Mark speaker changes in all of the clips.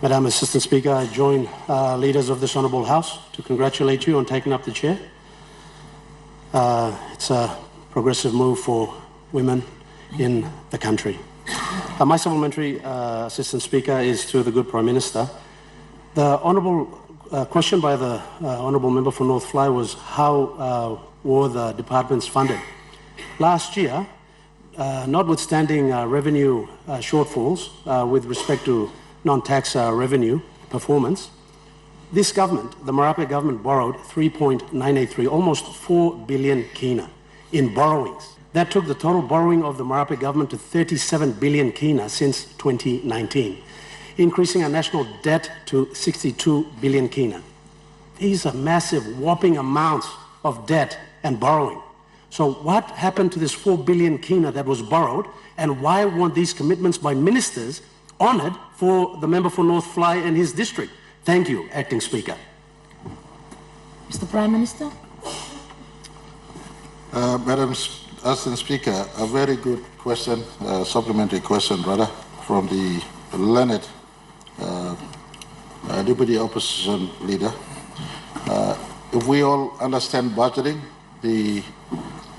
Speaker 1: Madam Assistant Speaker, I join leaders of this Honourable House to congratulate you on taking up the chair. It's a progressive move for women in the country. My supplementary, Assistant Speaker, is to the good Prime Minister. The honourable question by the honourable member for North Fly was how were the departments funded? Last year, notwithstanding revenue shortfalls with respect to non-tax revenue performance, this government, the Marape government, borrowed 3.983, almost 4 billion kina in borrowings. That took the total borrowing of the Marape government to 37 billion kina since 2019, increasing our national debt to 62 billion kina. These are massive, whopping amounts of debt and borrowing. So what happened to this 4 billion kina that was borrowed, and why weren't these commitments by ministers honoured for the member for North Fly and his district? Thank you, Acting Speaker.
Speaker 2: Mr. Prime Minister.
Speaker 3: Madam Assistant Speaker, a very good question, supplementary question rather, from the learned Deputy Opposition Leader. If we all understand budgeting, the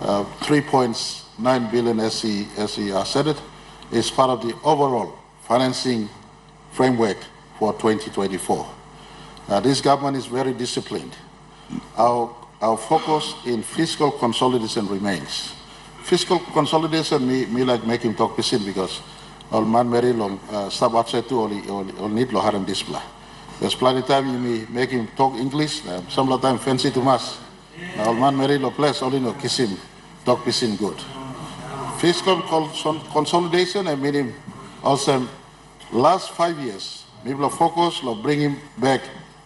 Speaker 3: 3.9 billion as he said it, is part of the overall financing framework for 2024. This government is very disciplined. Our focus in fiscal consolidation remains. Fiscal consolidation, me like make him talk pisin because all man very long stop outside to all need lo haram display. There's plenty of time you may make him talk English, some of the time fancy to mass. All man very lo place only no kiss him talk pisin good. Fiscal consolidation, I made him also last 5 years, people focus on bringing back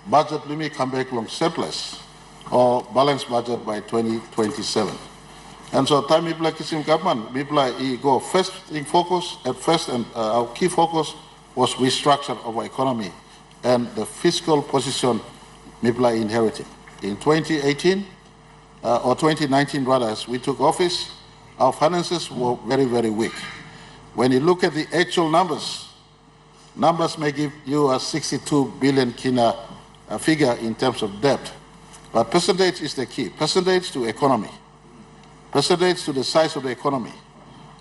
Speaker 3: budget limit come back long surplus or balanced budget by 2027. And so time people like Kisim government, people go first in focus at first, and our key focus was restructure of our economy and the fiscal position people are inheriting. In 2018 or 2019 rather, as we took office, our finances were very, very weak. When you look at the actual numbers may give you a 62 billion kina figure in terms of debt, but percentage is the key. Percentage to economy, percentage to the size of the economy.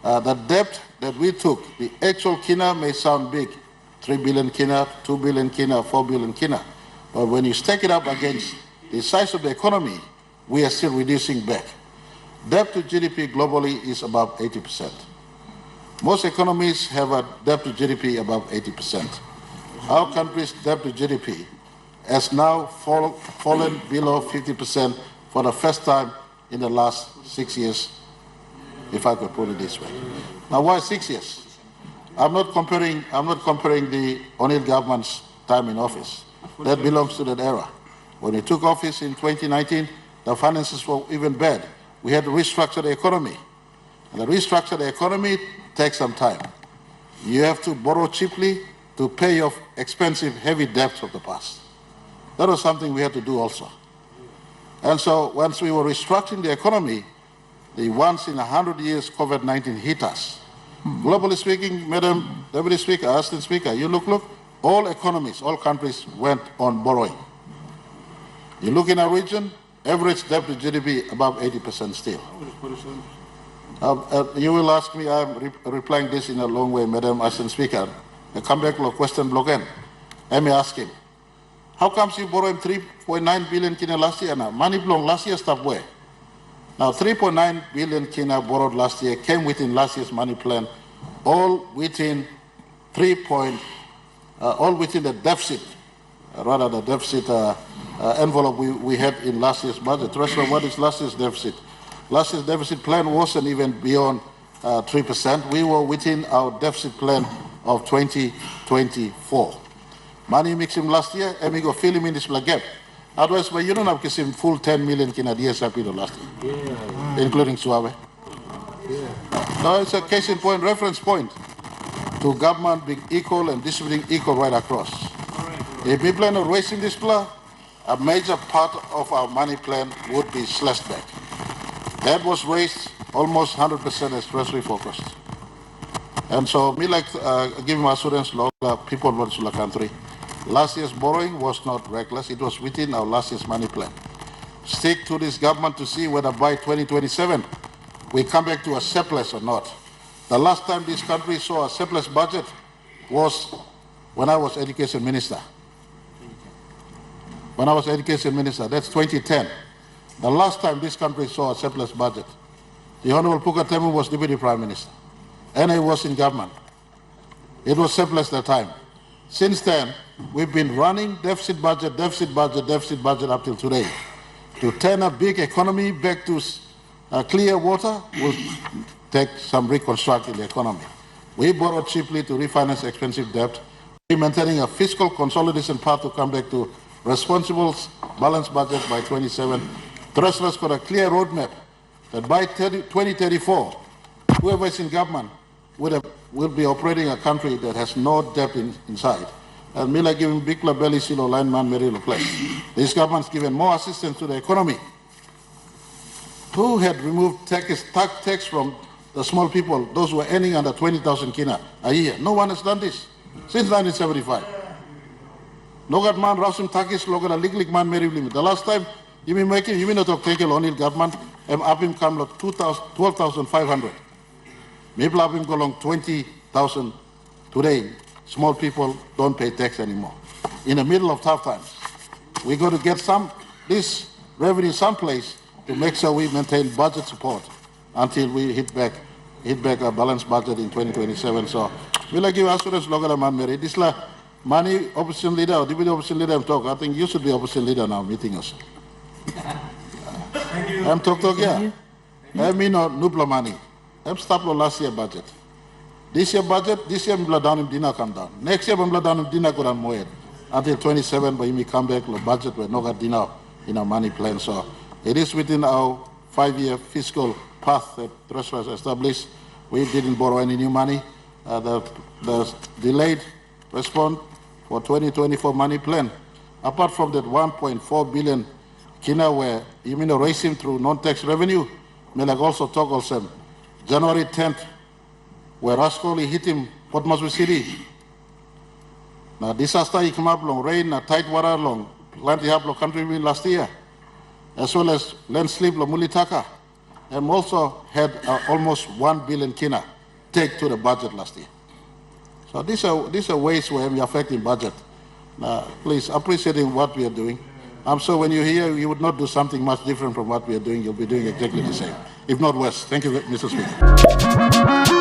Speaker 3: The debt that we took, the actual kina may sound big, 3 billion kina, 2 billion kina, 4 billion kina, but when you stack it up against the size of the economy, we are still reducing back. Debt to GDP globally is above 80%. Most economies have a debt to GDP above 80%. Our country's debt to GDP has now fallen below 50% for the first time in the last 6 years, if I could put it this way. Now, why 6 years? I'm not comparing the O'Neill government's time in office. That belongs to that era. When he took office in 2019, the finances were even bad. We had to restructure the economy. And to restructure the economy takes some time. You have to borrow cheaply to pay off expensive, heavy debts of the past. That was something we had to do also. And so once we were restructuring the economy, the once in 100 years COVID-19 hit us. Globally speaking, Madam Deputy Speaker, Assistant Speaker, you look, all economies, all countries went on borrowing. You look in our region, average debt to GDP above 80% still. You will ask me, I'm replying this in a long way, Madam Assistant Speaker. I come back to a question block in. Let me ask him, how comes you borrowed 3.9 billion kina last year now? Money belong last year stuff where? Now 3.9 billion kina borrowed last year came within last year's money plan, all within all within the deficit, rather the deficit envelope we had in last year's budget. Treasurer, what is last year's deficit? Last year's deficit plan wasn't even beyond 3%. We were within our deficit plan of 2024. Money mix him last year, and we go fill him in this gap. Otherwise, but you don't have to give him full 10 million kina DSRP last year, including Suave. Now it's a case in point, reference point to government being equal and distributing equal right across. If we plan on raising this plan, a major part of our money plan would be slashed back. That was raised almost 100% as treasury focused. And so me like giving my students people of the country, Last year's borrowing was not reckless. It was within our last year's money plan. Stick to this government to see whether by 2027 we come back to a surplus or not. The last time this country saw a surplus budget was when I was Education Minister. When I was Education Minister, that's 2010. The last time this country saw a surplus budget. The Honorable Puka Temu was Deputy Prime Minister, and he was in government. It was surplus that time. Since then, we've been running deficit budget up till today. To turn a big economy back to clear water will take some reconstructing the economy. We borrow cheaply to refinance expensive debt. We're maintaining a fiscal consolidation path to come back to responsible, balanced budget by 27. Treasurer's got a clear roadmap that by 2034, whoever is in government will be operating a country that has no debt inside. And Mila giving big labelli silo line man Mary place. This government's given more assistance to the economy. Who had removed tax from the small people, those who are earning under 20,000 kina a year? No one has done this since 1975. Logat man rasim takis logat a liglik man Mary limit. The last time you mean not to take a loan in government, apim come 12,500. Maybe apim go along 20,000 today. Small people don't pay tax anymore. In the middle of tough times, we got to get this revenue someplace to make sure we maintain budget support until we hit back a balanced budget in 2027. So we'll give assurance local man Mary. This money opposition leader or deputy opposition leader I'm talking. I think you should be opposition leader now meeting us. I'm talk yeah. I mean nubla money. I'm stop last year budget. This year budget, this year mbla down dina come down. Next year mbla down dina go down more. Until 27, but we come back, the budget will not get enough in our money plan. So it is within our 5-year fiscal path that Treasury has established. We didn't borrow any new money. The delayed response for 2024 money plan, apart from that 1.4 billion kina where you mean raising through non-tax revenue, may like also talk also January 10th, where Rascoli hit him, what must we see? Now disaster he came up long rain, tight water long, land lo country last year, as well as landslip lo Mulitaka, and also had almost 1 billion kina take to the budget last year. So these are ways where we are affecting budget. Please appreciating what we are doing. I'm sure when you hear you would not do something much different from what we are doing, you'll be doing exactly the same, if not worse. Thank you, Mr. Speaker.